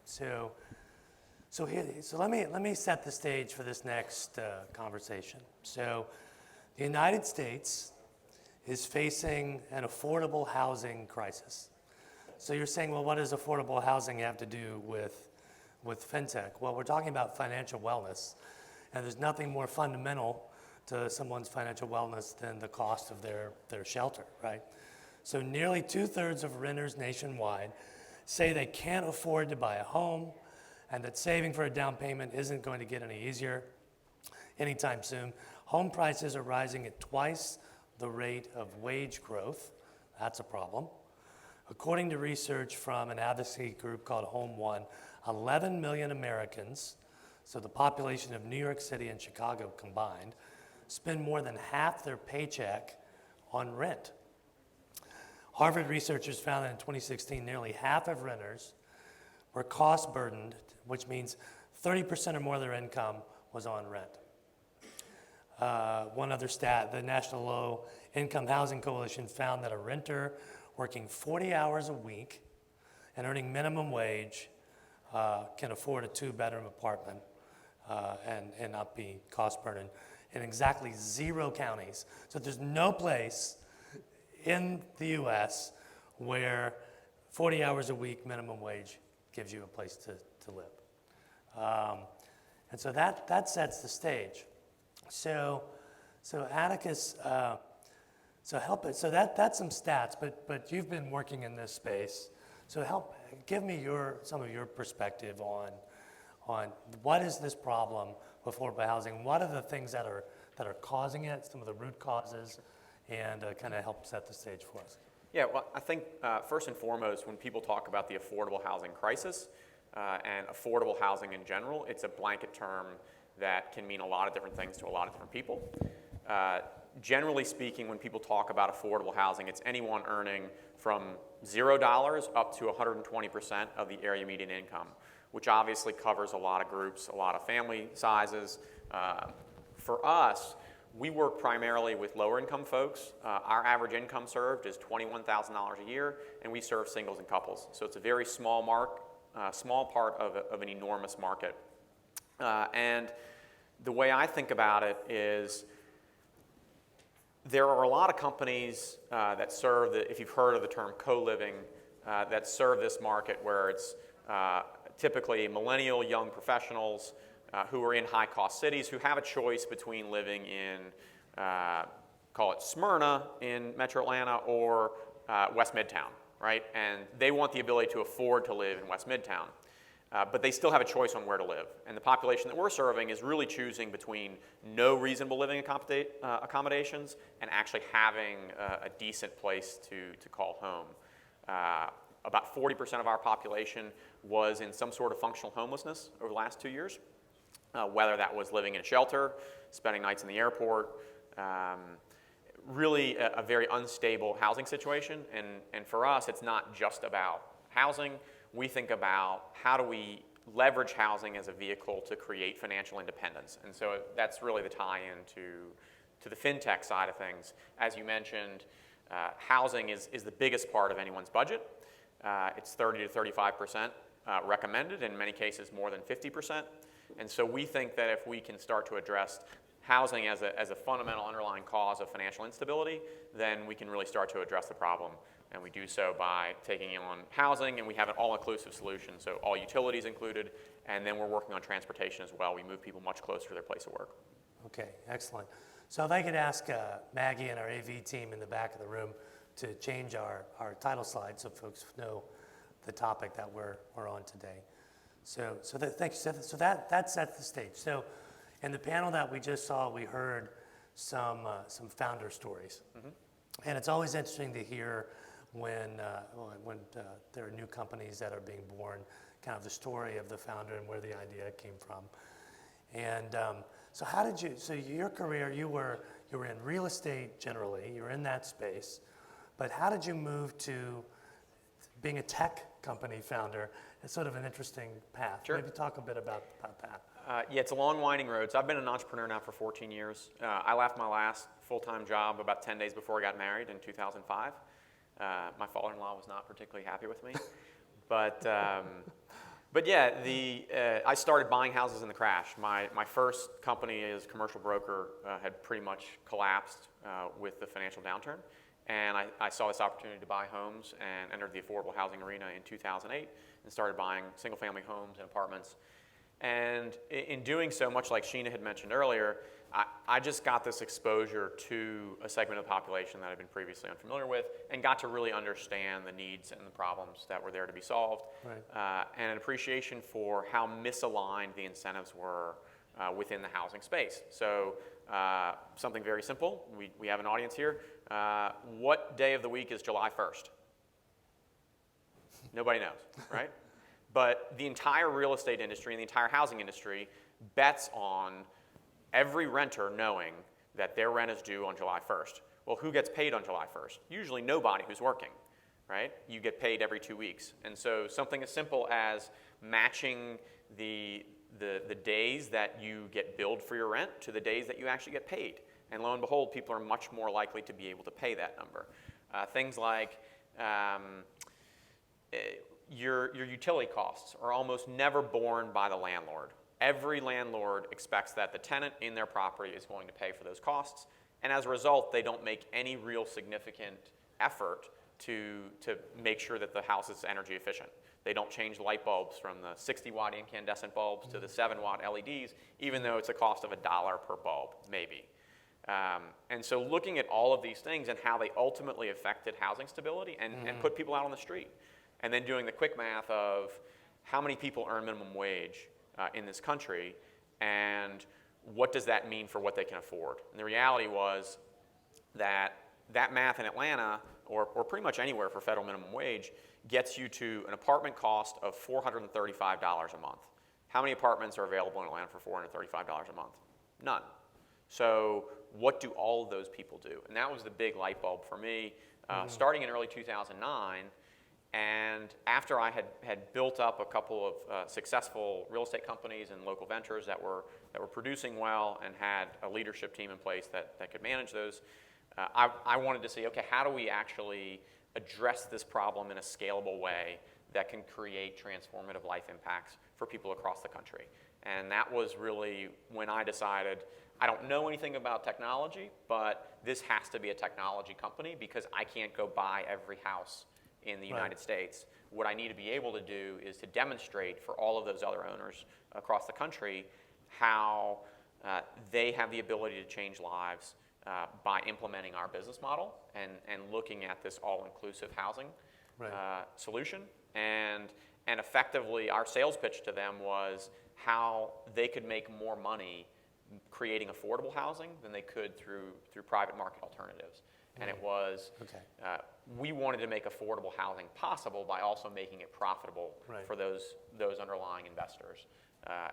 So let me set the stage for this next conversation. So the United States is facing an affordable housing crisis. So you're saying, well, what does affordable housing have to do with fintech? Well, we're talking about financial wellness, and there's nothing more fundamental to someone's financial wellness than the cost of their shelter, right? So nearly 2/3 of renters nationwide say they can't afford to buy a home, and that saving for a down payment isn't going to get any easier anytime soon. Home prices are rising at twice the rate of wage growth. That's a problem. According to research from an advocacy group called Home One, 11 million Americans, so the population of New York City and Chicago combined, spend more than half their paycheck on rent. Harvard researchers found that in 2016, nearly half of renters were cost burdened, which means 30% or more of their income was on rent. One other stat, the National Low Income Housing Coalition found that a renter working 40 hours a week and earning minimum wage can afford a 2-bedroom apartment and not be cost burdened in exactly 0 counties. So there's no place in the US where 40 hours a week minimum wage gives you a place to live. And so that sets the stage. So Atticus, that's some stats, but you've been working in this space. So give me some of your perspective on what is this problem with affordable housing? What are the things that are causing it? Some of the root causes, and kind of help set the stage for us. Yeah, well, I think first and foremost, when people talk about the affordable housing crisis and affordable housing in general, it's a blanket term that can mean a lot of different things to a lot of different people. Generally speaking, when people talk about affordable housing, it's anyone earning from $0 up to 120% of the area median income, which obviously covers a lot of groups, a lot of family sizes. For us, we work primarily with lower income folks. Our average income served is $21,000 a year, and we serve singles and couples. So it's a very small part of an enormous market. And the way I think about it is there are a lot of companies that serve, if you've heard of the term co-living, that serve this market where it's typically millennial young professionals who are in high-cost cities who have a choice between living in, call it Smyrna in Metro Atlanta or West Midtown, right? And they want the ability to afford to live in West Midtown. But they still have a choice on where to live. And the population that we're serving is really choosing between no reasonable living accommodations and actually having a decent place to call home. About 40% of our population was in some sort of functional homelessness over the last 2 years, whether that was living in a shelter, spending nights in the airport, really a very unstable housing situation. And for us, it's not just about housing. We think about how do we leverage housing as a vehicle to create financial independence. And so that's really the tie-in to the fintech side of things. As you mentioned, housing is the biggest part of anyone's budget. It's 30 to 35% recommended, in many cases more than 50%. And so we think that if we can start to address housing as a fundamental underlying cause of financial instability, then we can really start to address the problem. And we do so by taking on housing, and we have an all-inclusive solution, so all utilities included, and then we're working on transportation as well. We move people much closer to their place of work. Okay, excellent. So if I could ask Maggie and our AV team in the back of the room to change our title slide so folks know the topic that we're on today. Thank you. So that sets the stage. So in the panel that we just saw, we heard some founder stories. Mm-hmm. And it's always interesting to hear when there are new companies that are being born, kind of the story of the founder and where the idea came from. And so your career, you were in real estate generally, you were in that space, but how did you move to being a tech company founder? It's sort of an interesting path. Sure. Maybe talk a bit about that. Yeah, it's a long, winding road. So I've been an entrepreneur now for 14 years. I left my last full-time job about 10 days before I got married in 2005. My father-in-law was not particularly happy with me. But But yeah, I started buying houses in the crash. My first company as commercial broker had pretty much collapsed with the financial downturn. And I saw this opportunity to buy homes and entered the affordable housing arena in 2008 and started buying single-family homes and apartments. And in doing so, much like Sheena had mentioned earlier, I just got this exposure to a segment of the population that I'd been previously unfamiliar with and got to really understand the needs and the problems that were there to be solved. Right. And an appreciation for how misaligned the incentives were within the housing space. So something very simple. We have an audience here. What day of the week is July 1st? Nobody knows, right? But the entire real estate industry and the entire housing industry bets on every renter knowing that their rent is due on July 1st. Well, who gets paid on July 1st? Usually nobody who's working, right? You get paid every 2 weeks. And so something as simple as matching the days that you get billed for your rent to the days that you actually get paid. And lo and behold, people are much more likely to be able to pay that number. Things like your utility costs are almost never borne by the landlord. Every landlord expects that the tenant in their property is going to pay for those costs, and as a result, they don't make any real significant effort to make sure that the house is energy efficient. They don't change light bulbs from the 60-watt incandescent bulbs to the 7-watt LEDs, even though it's a cost of $1 per bulb, maybe. And so looking at all of these things and how they ultimately affected housing stability and put people out on the street, and then doing the quick math of how many people earn minimum wage in this country, and what does that mean for what they can afford? And the reality was that math in Atlanta, or pretty much anywhere for federal minimum wage, gets you to an apartment cost of $435 a month. How many apartments are available in Atlanta for $435 a month? None. So what do all of those people do? And that was the big light bulb for me, starting in early 2009. And after I had built up a couple of successful real estate companies and local ventures that were producing well and had a leadership team in place that could manage those, I wanted to see, okay, how do we actually address this problem in a scalable way that can create transformative life impacts for people across the country? And that was really when I decided, I don't know anything about technology, but this has to be a technology company because I can't go buy every house in the United States. What I need to be able to do is to demonstrate for all of those other owners across the country how they have the ability to change lives by implementing our business model and looking at this all-inclusive housing solution. And effectively, our sales pitch to them was how they could make more money creating affordable housing than they could through private market alternatives. And it was, we wanted to make affordable housing possible by also making it profitable for those underlying investors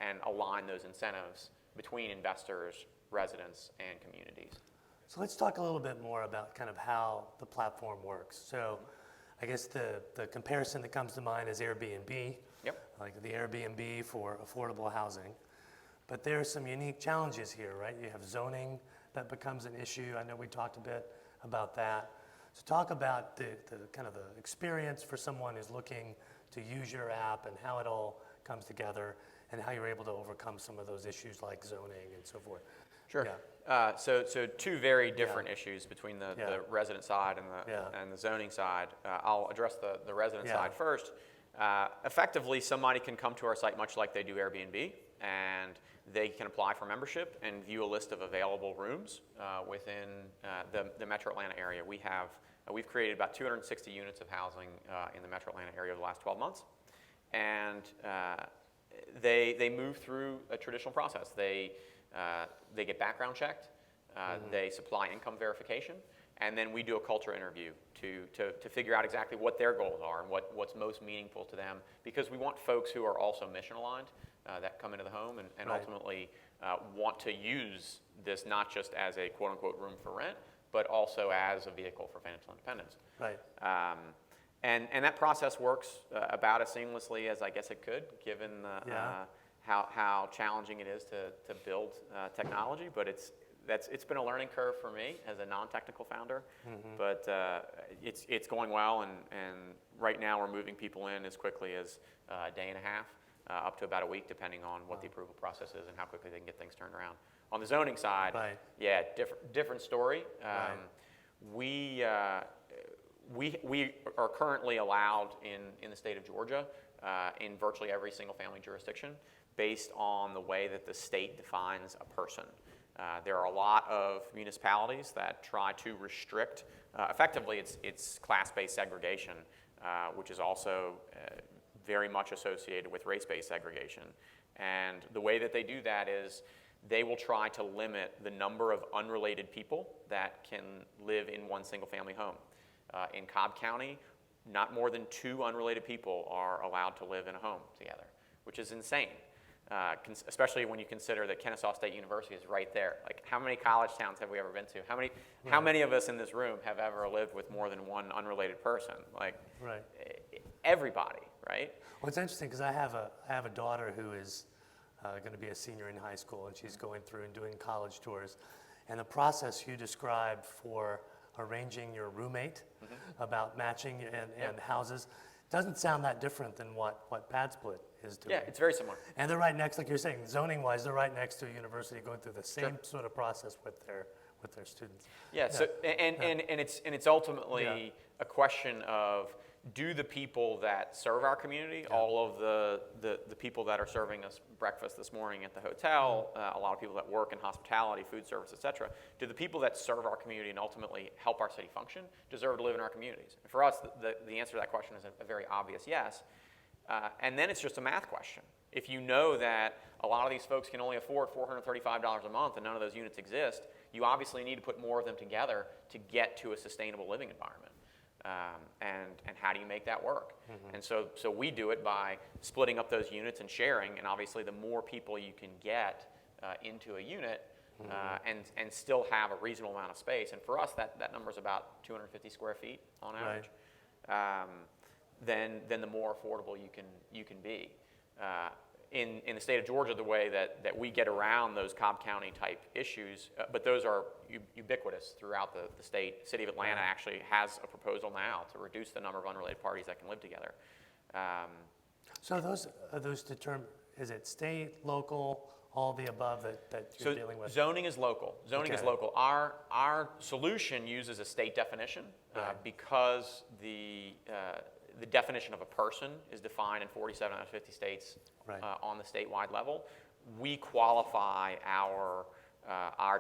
and align those incentives between investors, residents, and communities. So let's talk a little bit more about kind of how the platform works. So I guess the comparison that comes to mind is Airbnb, like the Airbnb for affordable housing. But there are some unique challenges here, right? You have zoning that becomes an issue. I know we talked a bit about that. So talk about the kind of the experience for someone who's looking to use your app and how it all comes together and how you're able to overcome some of those issues like zoning and so forth. Sure. Yeah. So two very different issues between the resident side and the zoning side. I'll address the resident side first. Effectively, somebody can come to our site much like they do Airbnb, and they can apply for membership and view a list of available rooms within the Metro Atlanta area. We've created about 260 units of housing in the Metro Atlanta area over the last 12 months, and they move through a traditional process. They get background checked, they supply income verification, and then we do a culture interview to figure out exactly what their goals are and what's most meaningful to them, because we want folks who are also mission aligned that come into the home and ultimately want to use this not just as a quote-unquote room for rent, but also as a vehicle for financial independence. Right. And that process works about as seamlessly as I guess it could, given how challenging it is to build technology. But it's been a learning curve for me as a non-technical founder, but it's going well, and right now we're moving people in as quickly as a day and a half, up to about a week, depending on what the approval process is and how quickly they can get things turned around. On the zoning side, Right. yeah, different story. Right. We are currently allowed in the state of Georgia in virtually every single family jurisdiction based on the way that the state defines a person. There are a lot of municipalities that try to restrict, effectively it's class-based segregation, which is also very much associated with race-based segregation. And the way that they do that is they will try to limit the number of unrelated people that can live in one single-family home. In Cobb County, not more than 2 unrelated people are allowed to live in a home together, which is insane. Especially when you consider that Kennesaw State University is right there. Like, how many college towns have we ever been to? How many of us in this room have ever lived with more than one unrelated person? Like, Right. Everybody, right? Well, it's interesting because I have a daughter who is going to be a senior in high school, and she's going through and doing college tours. And the process you described for arranging your roommate about matching and houses doesn't sound that different than what Pad Split is doing. Yeah, it's very similar. And they're right next, like you're saying, zoning-wise, they're right next to a university going through the same sort of process with their students. Yeah. So it's ultimately a question of, do the people that serve our community, all of the people that are serving us breakfast this morning at the hotel, a lot of people that work in hospitality, food service, et cetera, do the people that serve our community and ultimately help our city function deserve to live in our communities? And for us, the answer to that question is a very obvious yes. And then it's just a math question. If you know that a lot of these folks can only afford $435 a month and none of those units exist, you obviously need to put more of them together to get to a sustainable living environment. And how do you make that work? And so we do it by splitting up those units and sharing, and obviously the more people you can get into a unit and still have a reasonable amount of space, and for us that number is about 250 square feet on average, then the more affordable you can be. In the state of Georgia, the way that we get around those Cobb County type issues, but those are ubiquitous throughout the state. City of Atlanta actually has a proposal now to reduce the number of unrelated parties that can live together. So those determined, is it state, local, all the above that you're dealing with? Zoning is local. Zoning is local. Our solution uses a state definition because the definition of a person is defined in 47 out of 50 states on the statewide level. We qualify our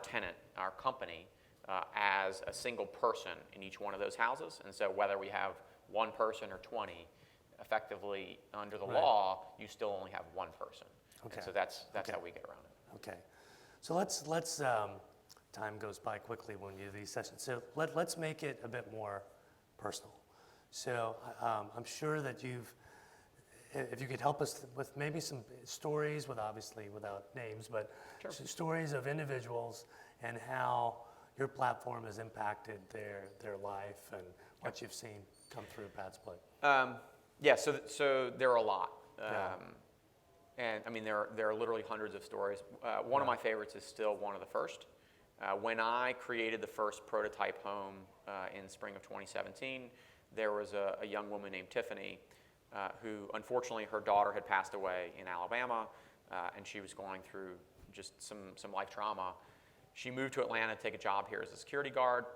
tenant, our company, as a single person in each one of those houses. And so whether we have one person or 20, effectively under the law, you still only have one person. Okay. And so that's how we get around it. Okay. So let's time goes by quickly when you do these sessions. So let's make it a bit more personal. So I'm sure that if you could help us with maybe some stories, obviously without names, but stories of individuals and how your platform has impacted their life and what you've seen come through Pad Split. So there are a lot. And I mean, there are literally hundreds of stories. One of my favorites is still one of the first. When I created the first prototype home in spring of 2017, there was a young woman named Tiffany who, unfortunately, her daughter had passed away in Alabama, and she was going through just some life trauma. She moved to Atlanta to take a job here as a security guard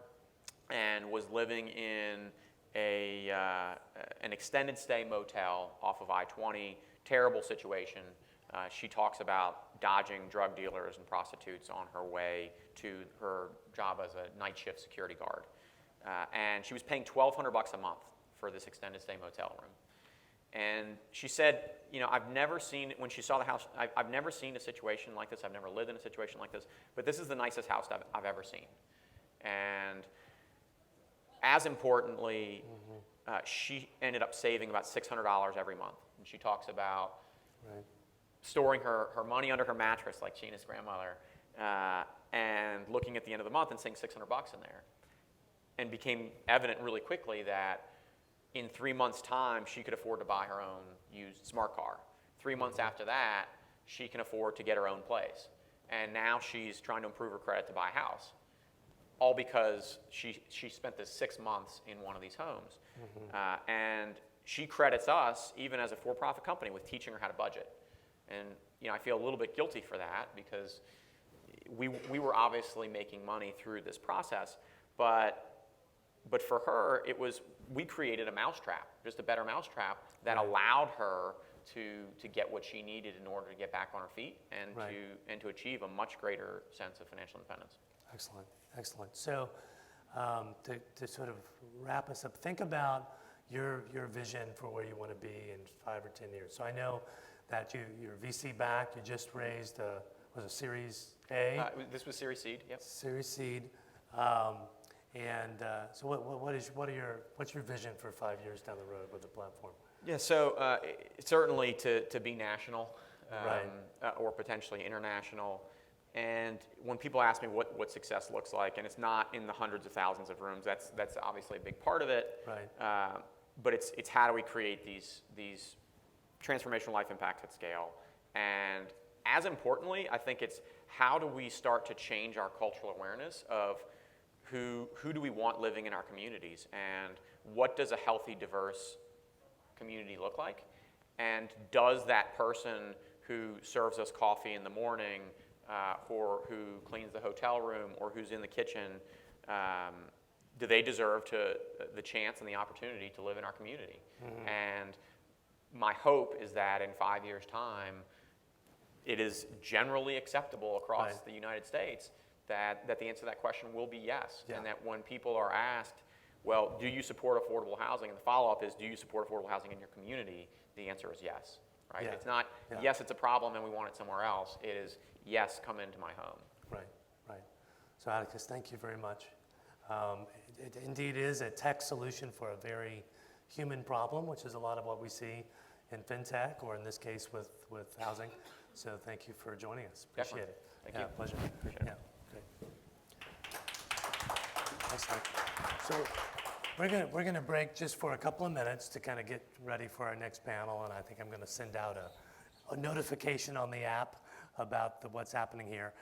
and was living in an extended stay motel off of I-20. Terrible situation. She talks about dodging drug dealers and prostitutes on her way to her job as a night shift security guard. And she was paying $1,200 a month for this extended stay motel room. And she said, I've never seen, when she saw the house, I've never seen a situation like this. I've never lived in a situation like this. But this is the nicest house I've ever seen. And as importantly, she ended up saving about $600 every month. And she talks about storing her money under her mattress like Sheena's grandmother and looking at the end of the month and seeing $600 in there. And became evident really quickly that in 3 months' time, she could afford to buy her own used smart car. 3 months after that, she can afford to get her own place. and now she's trying to improve her credit to buy a house, all because she spent this 6 months in one of these homes. And she credits us, even as a for-profit company, with teaching her how to budget. And I feel a little bit guilty for that, because we were obviously making money through this process, but for her, we created a mousetrap, just a better mousetrap that allowed her to get what she needed in order to get back on her feet and to achieve a much greater sense of financial independence. Excellent, excellent. So to sort of wrap us up, think about your vision for where you want to be in 5 or 10 years. So I know that you're VC backed. You just raised was a Series A? This was Series Seed. Yep. Series Seed. So what's your vision for 5 years down the road with the platform? Yeah. So certainly to be national, or potentially international. And when people ask me what success looks like, and it's not in the hundreds of thousands of rooms, that's obviously a big part of it. Right. But it's how do we create these transformational life impacts at scale? And as importantly, I think it's how do we start to change our cultural awareness of who do we want living in our communities, and what does a healthy, diverse community look like? And does that person who serves us coffee in the morning, or who cleans the hotel room, or who's in the kitchen, do they deserve the chance and the opportunity to live in our community? And my hope is that in 5 years' time, it is generally acceptable across the United States that the answer to that question will be yes. And that when people are asked, well, do you support affordable housing? And the follow-up is, do you support affordable housing in your community? The answer is yes. Right? It's not, yes, it's a problem and we want it somewhere else. It is, yes, come into my home. Right. So Atticus, thank you very much. It indeed is a tech solution for a very human problem, which is a lot of what we see in fintech, or in this case with housing. So thank you for joining us. Appreciate it. Thank you. Pleasure. Appreciate it. Great. Excellent. So we're gonna break just for a couple of minutes to kind of get ready for our next panel, and I think I'm going to send out a notification on the app about what's happening here.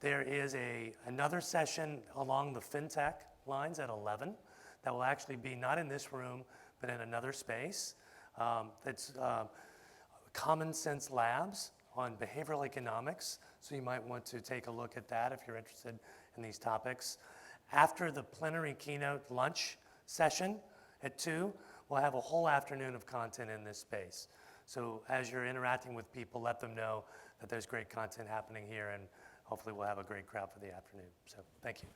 There is another session along the fintech lines at 11 that will actually be not in this room, but in another space. That's Common Sense Labs on behavioral economics. So you might want to take a look at that if you're interested in these topics. After the plenary keynote lunch session at 2, we'll have a whole afternoon of content in this space. So as you're interacting with people, let them know that there's great content happening here, and hopefully we'll have a great crowd for the afternoon. So thank you.